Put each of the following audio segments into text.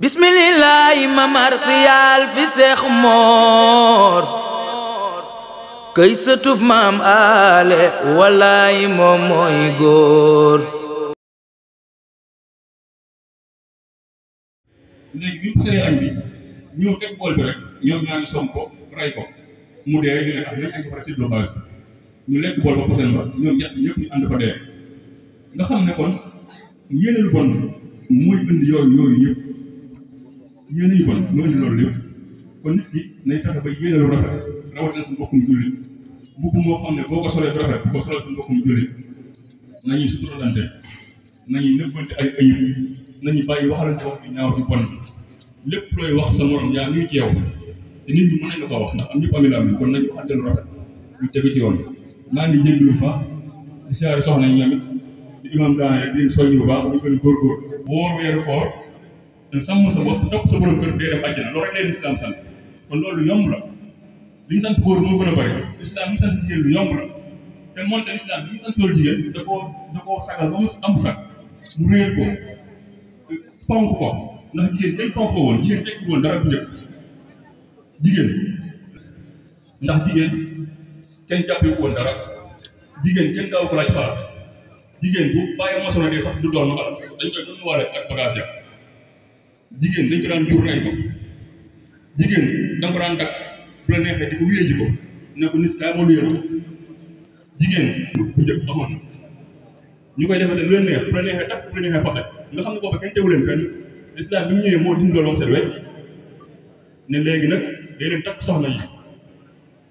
bismillahi ma marsiyaal fi Seex Moor këy sëtub maam aale walaay moom mooy góor. léegi bi mu sëlee añ bi ñëw teg bool bi rek ñoom ñaa ngi som ko ray ko mu dee ñu ne ah nañ añ ko pare si du xaalis ñu lekk bool ba poseen ba ñoom ñett ñëpp ñu ànd fa dee nga xam ne kon yéene lu bon mooy indi yooyu yëpp yéene yu bon moo indi loolu lépp kon nit ki nay fexe ba yéene lu rafet rawatina sa mbokkum jullit mbubb moo xam ne boo ko solee rafet boo solal sa mbokkum jullit nañuy suturalante nañuy nëbbante ay ayib nañu bàyyi waxalante wax bi ñaaw ci bon lépp looy wax sa morom yaa ngi ci yow te nit ñi mën nañ la ko wax ndax am ñëpp ami kon nañu waxante lu rafet lu tegu ci yoon. maa ngi jéggi lu baax di siyaare soxna yi ñoom it di imam daane rek di soññi bu baax ñu gën a góorgóor woor weeru koor sàmm sa bopp topp sa borom kër dee dem àjjana loolu rek lay lislaam sant kon loolu yomb la li ñu sant góor moo gën a bëri lislaam li ñu sant jigéen lu yomb la te moonte lislaam li ñu sant loolu jigéen da koo sagal ba mu am sag mu réer ko fonk ko ndax jigéen kenn fonk ko woon jigéen tekki woon dara bu njëkk jigéen ndax jigéen kenn jàppee woon dara jigéen kenn daaw ko laaj xalaat jigéen bu bàyyi mosoon dee sax du doon mu alal dañ koy doon waale ak bagage ya jigéen dañ ko daan jur rey ko jigéen da nga ko daan dakk bu la neexee di ko luyee ji ko ne ko nit kaay ma luyee ko jigéen bu njëkk amoon na ñu koy defee lu leen neex bu la neexee takk bu la neexee fase nga xam ne boobu kenn tewu leen fenn islam bi mu ñëwee moo dindi loolu seen wet ne léegi nag day leen takk soxna yi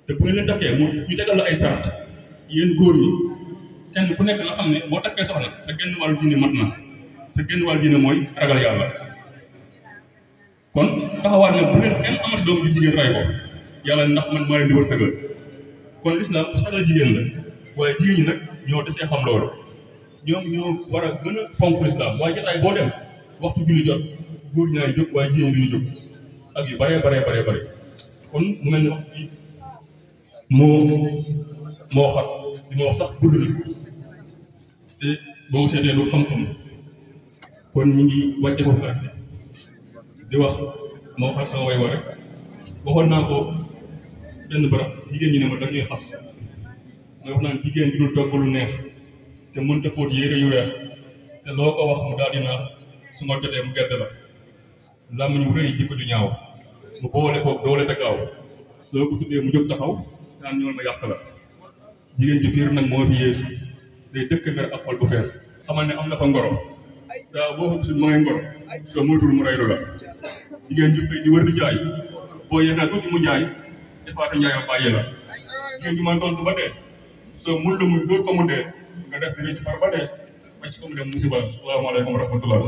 te bu ngeen leen takkee mu ñu tegal la ay sart yéen góor ñi kenn ku nekk nga xam ne boo takkee soxna sa genn wàllu diine mat na sa genn wàllu diine mooy ragal yàlla kon taxawaat ne bu leen kenn amati doom ju jigéen ray ko yàlla ndax man maa leen di wërsëgal kon islam bu sagal jigéen la waaye jigéen ñi nag ñoo desee xam loolu ñoom ñoo war a gën a fonk islam waaye jotaay boo dem waxtu julli jot góor ñaay jóg waaye jigéen ñi duñu jóg ak yu bare kon mu mel ni wax bi moo xat li ma wax sax gudd na te boo seetee lu xam-xam kon ñu ngi wàcce foofu la di wax moo xar sama way wa rek waxoon naa ko benn barab jigéen ñi ne ma dañuy xas mooy wax naan jigéen gi dul togg lu neex te mënta fóot yére yu weex te loo ko wax mu daal di naax su ma jotee mu gerte la làmmiñ wu rëy jikko ju ñaaw mu boole ko doole te gaaw soo ko tuddee mu jóg taxaw saan ñool ma yàq la jigéen ji fiir nag moo fi yées day dëkk mer ak xol bu fees xamal ne am na fa ngoro saa boo ko gisul ma ngay ngoro soo moytul mu reylu la jigéen ji fay di wër di jaay boo yeexee tuuti mu jaay te faatu njaayam bàyyi la jigéen ji man tontu ba dee soo mun lu mu dóor ko mu dee nga def dina ci far ba dee ba ci ko mu dem musiba salaamaaleykum wa rahmatullah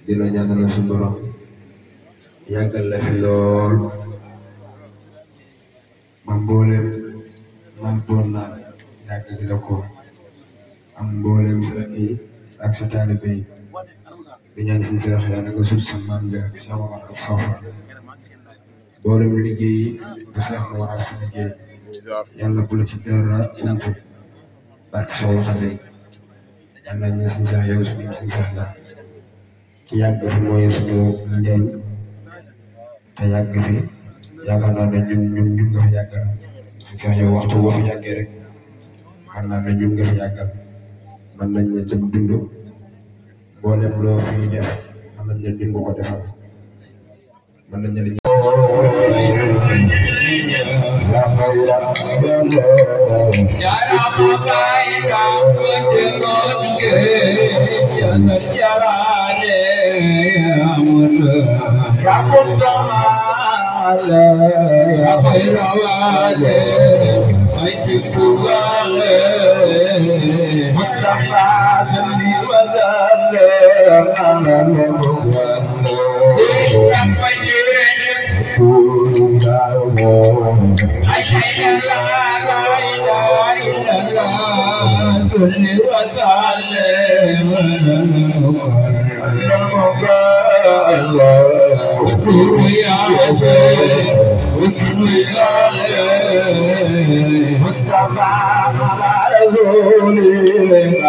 dina ñaanal suñu borom yàggal la fi lool man mboolem man doon naa yàgg bi la ko am mboolem sa rakk yi ak sa taalibe yi di ñaan si seex yaa na nga sut sa maam bi ak sa mamar ak sofa mboolem liggéey yi bu seex na waral sa liggéey yàlla bu la ci dara umtu barke soo xale ñaan nañ ne si seex yow suñu si seex la ci yàgg fi mooy suñu njëriñ te yàgg fi yaakaar naa ne ñun nga fi yàggal sax yow waxtu boo fi yàggee rek xam naa ne ñun nga fi yàggal mën nañ ne ci dund mboolem loo fi def xam nañ ne dund ko defal mën nañ ne Mustafa salli wa sallim Mustafa ala rasulillah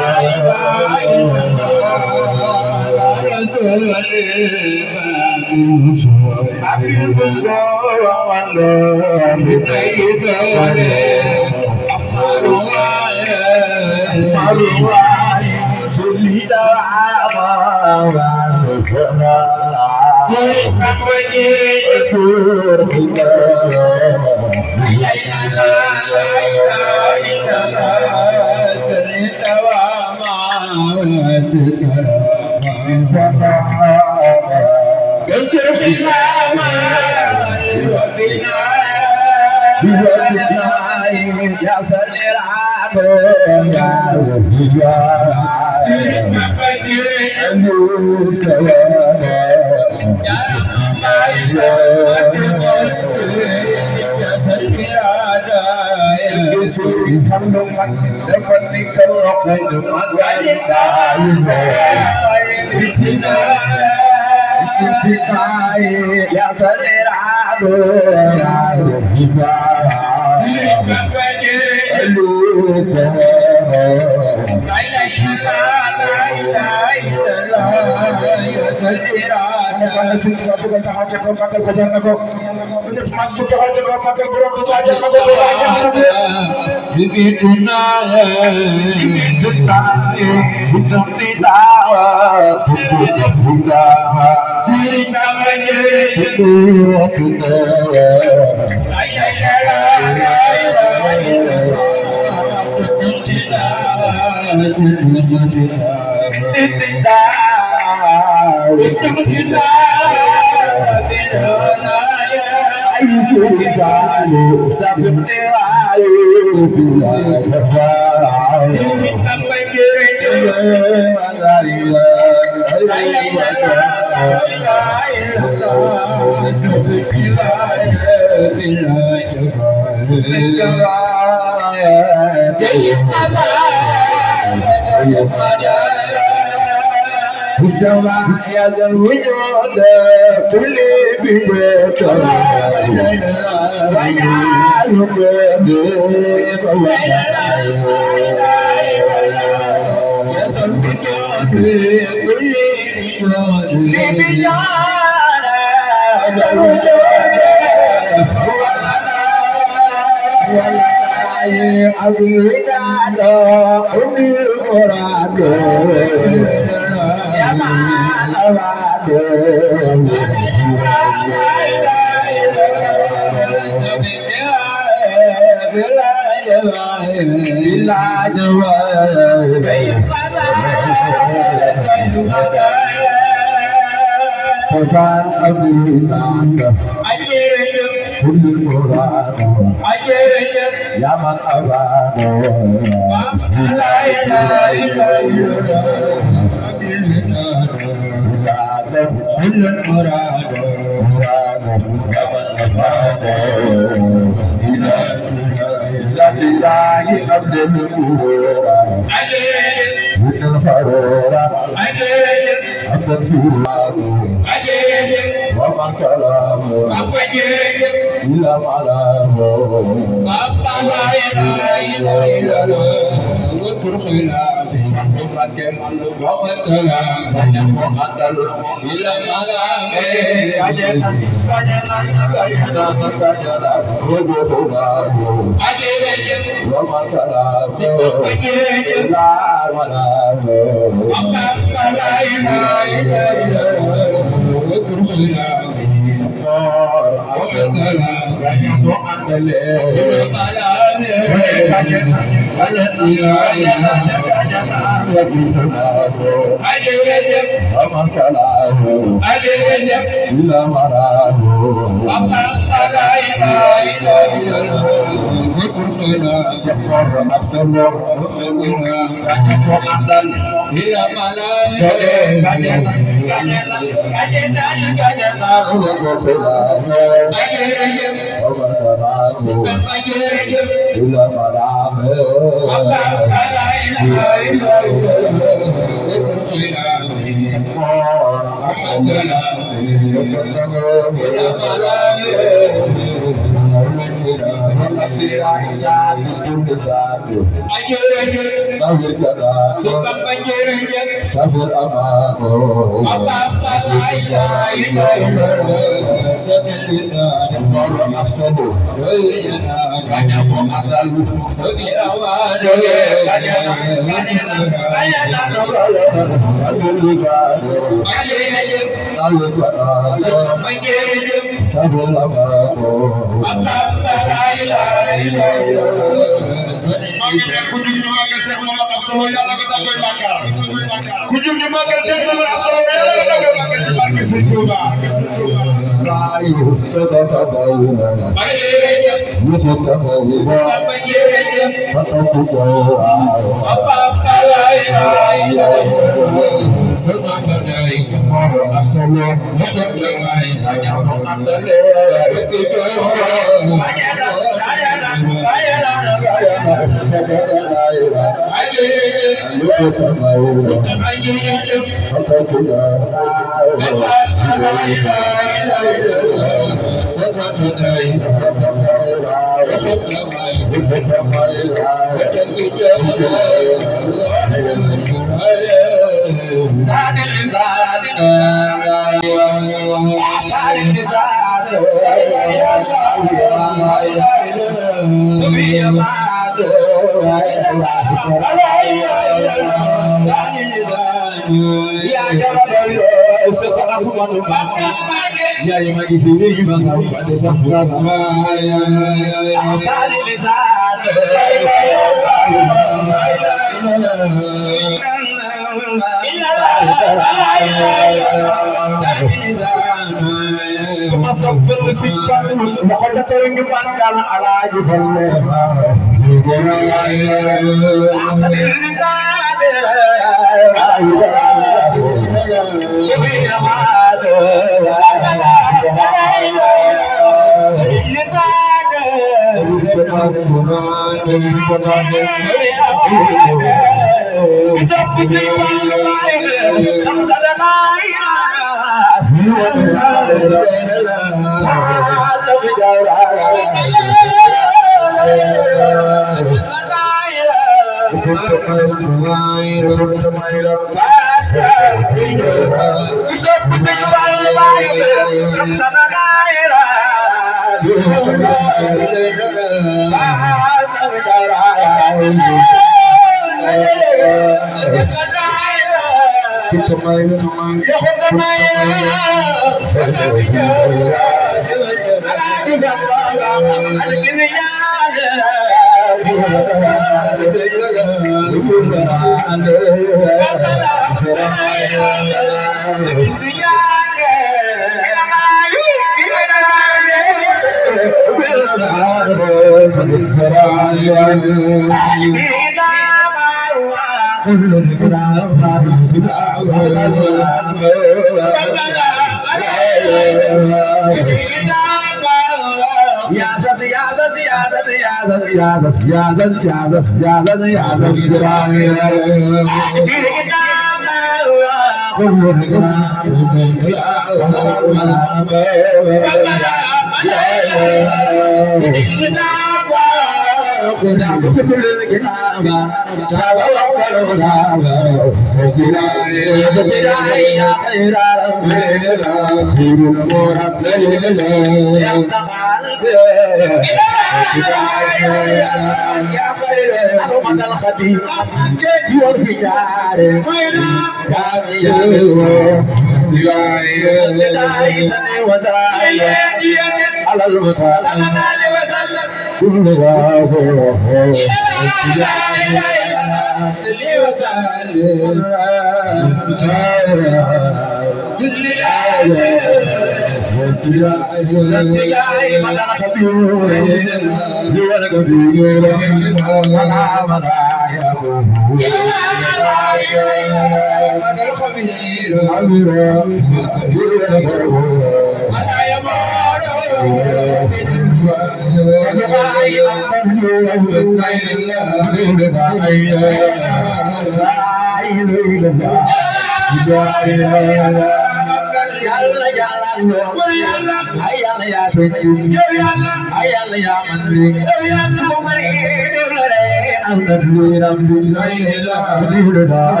Yalla yàlla yaa sëñ yow yàlla ay yàlla yaa man li yow yàlla su ma mari déglu re am na lu rabbi la ilaha illallah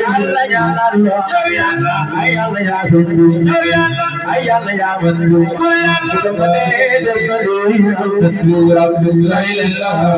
yàlla yàlla yow yàlla ay yàlla yaa sëñ yow yàlla ay yàlla yaa man li yow yàlla su ma mari déglu re am na lu rabbi la ilaha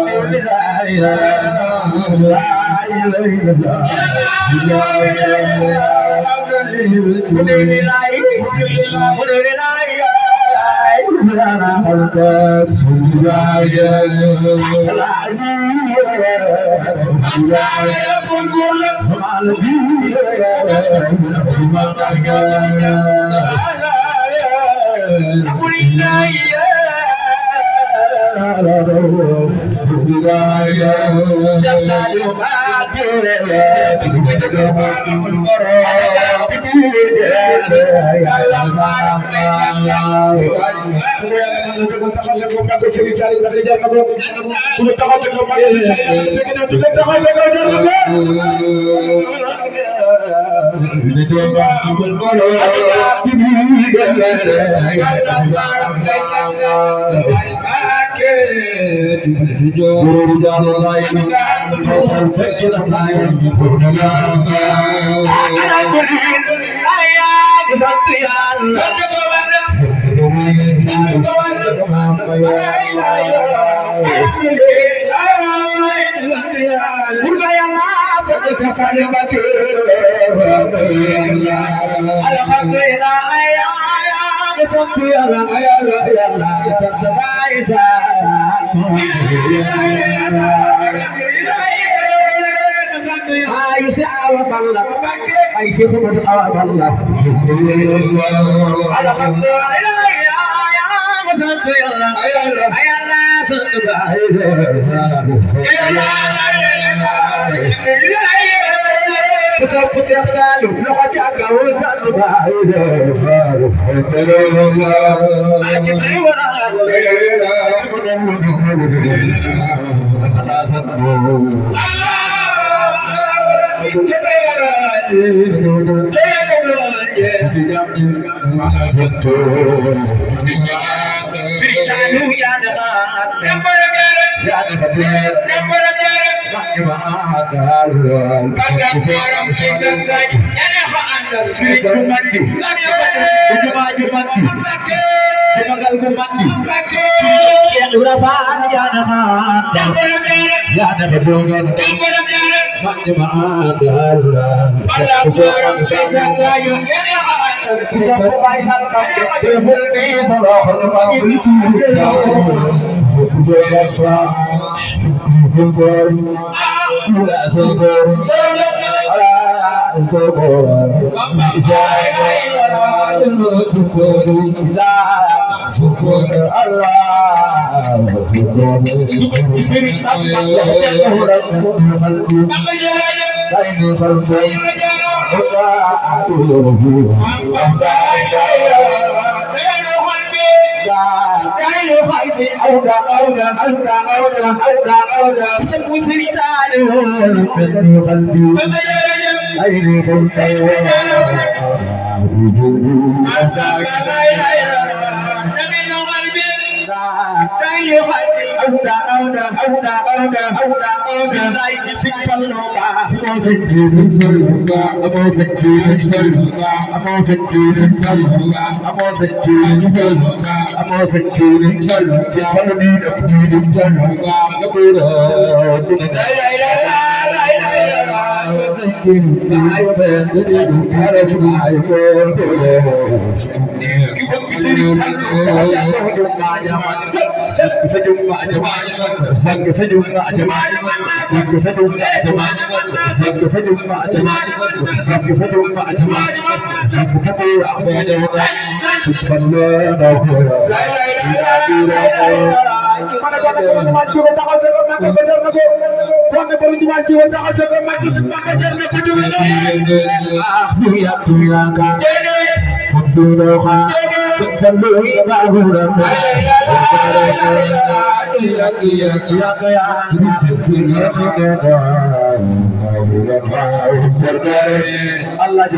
Allah di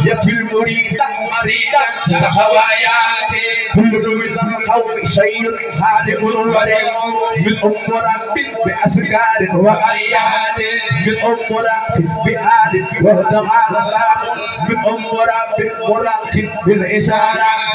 يكفي المريد مريدا هواياتي كل من القوم شيء خادم وريم من رب بأسكار وأياد من رب بآد ودماغ من رب مراقب بالإشارات